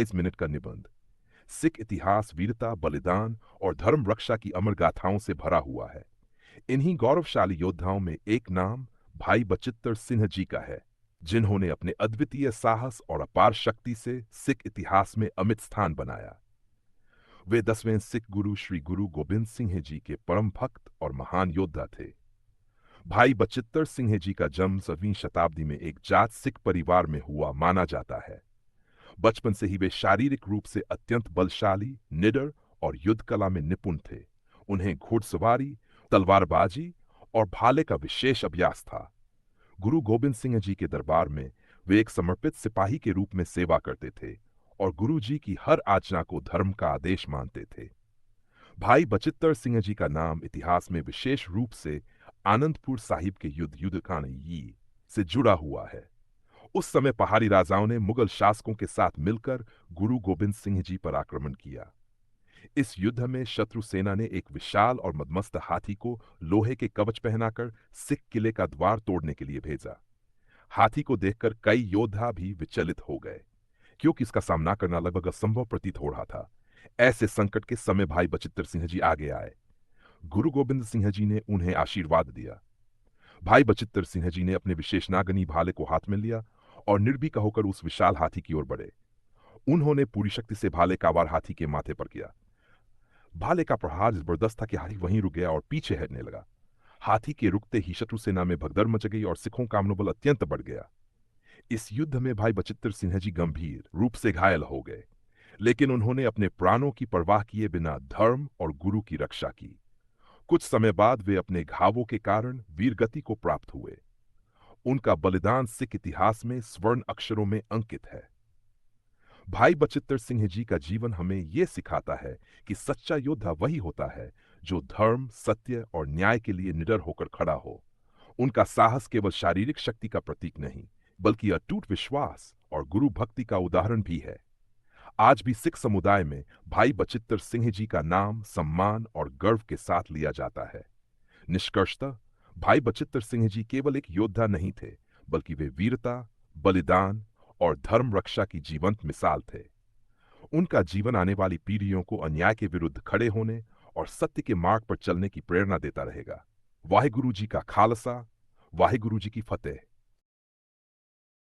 इस मिनट का निबंध सिख इतिहास वीरता, बलिदान और धर्म रक्षा की अमर गाथाओं से भरा हुआ है। इन्हीं गौरवशाली योद्धाओं में एक नाम भाई बचित्तर सिंह जी का है, जिन्होंने अपने अद्वितीय साहस और अपार शक्ति से सिख इतिहास में अमिट स्थान बनाया। वे 10वें सिख गुरु श्री गुरु गोबिंद सिंह जी के परम भक्त और महान योद्धा थे। भाई बचित्तर सिंह जी का जन्म 7वीं शताब्दी में एक जाट सिख परिवार में हुआ माना जाता है। बचपन से ही वे शारीरिक रूप से अत्यंत बलशाली, निडर और युद्ध कला में निपुण थे। उन्हें घुड़सवारी, तलवारबाजी और भाले का विशेष अभ्यास था। गुरु गोबिंद सिंह जी के दरबार में वे एक समर्पित सिपाही के रूप में सेवा करते थे और गुरु जी की हर आज्ञा को धर्म का आदेश मानते थे। भाई बचित्तर सिंह जी का नाम इतिहास में विशेष रूप से आनंदपुर साहिब के युद्ध से जुड़ा हुआ है। उस समय पहाड़ी राजाओं ने मुगल शासकों के साथ मिलकर गुरु गोबिंद सिंह जी पर आक्रमण किया। इस युद्ध में शत्रु सेना ने एक विशाल और मदमस्त हाथी को लोहे के कवच पहनाकर सिख किले का द्वार तोड़ने के लिए भेजा। हाथी को देखकर कई योद्धा भी विचलित हो गए, क्योंकि इसका सामना करना लगभग असंभव प्रतीत हो रहा था। ऐसे संकट के समय भाई बचित्तर सिंह जी आगे आए। गुरु गोबिंद सिंह जी ने उन्हें आशीर्वाद दिया। भाई बचित्तर सिंह जी ने अपने विशेषनागनी भाले को हाथ में लिया और निर्भीक होकर उस विशाल हाथी की ओर बढ़े। उन्होंने पूरी शक्ति से भाले का वार हाथी के माथे पर किया। भाले का प्रहार जबरदस्त था कि हाथी वहीं रुक गया और पीछे हटने लगा। हाथी के रुकते ही शत्रु सेना में भगदड़ मच गई और सिखों का मनोबल अत्यंत बढ़ गया। इस युद्ध में भाई बचित्तर सिंह जी गंभीर रूप से घायल हो गए, लेकिन उन्होंने अपने प्राणों की परवाह किए बिना धर्म और गुरु की रक्षा की। कुछ समय बाद वे अपने घावों के कारण वीरगति को प्राप्त हुए। उनका बलिदान सिख इतिहास में स्वर्ण अक्षरों में अंकित है। भाई बचित्तर सिंह जी का जीवन हमें यह सिखाता है कि सच्चा योद्धा वही होता है जो धर्म, सत्य और न्याय के लिए निडर होकर खड़ा हो। उनका साहस केवल शारीरिक शक्ति का प्रतीक नहीं, बल्कि अटूट विश्वास और गुरु भक्ति का उदाहरण भी है। आज भी सिख समुदाय में भाई बचित्तर सिंह जी का नाम सम्मान और गर्व के साथ लिया जाता है। निष्कर्षतः भाई बचित्तर सिंह जी केवल एक योद्धा नहीं थे, बल्कि वे वीरता, बलिदान और धर्म रक्षा की जीवंत मिसाल थे। उनका जीवन आने वाली पीढ़ियों को अन्याय के विरुद्ध खड़े होने और सत्य के मार्ग पर चलने की प्रेरणा देता रहेगा। वाहिगुरु जी का खालसा, वाहिगुरु जी की फतेह।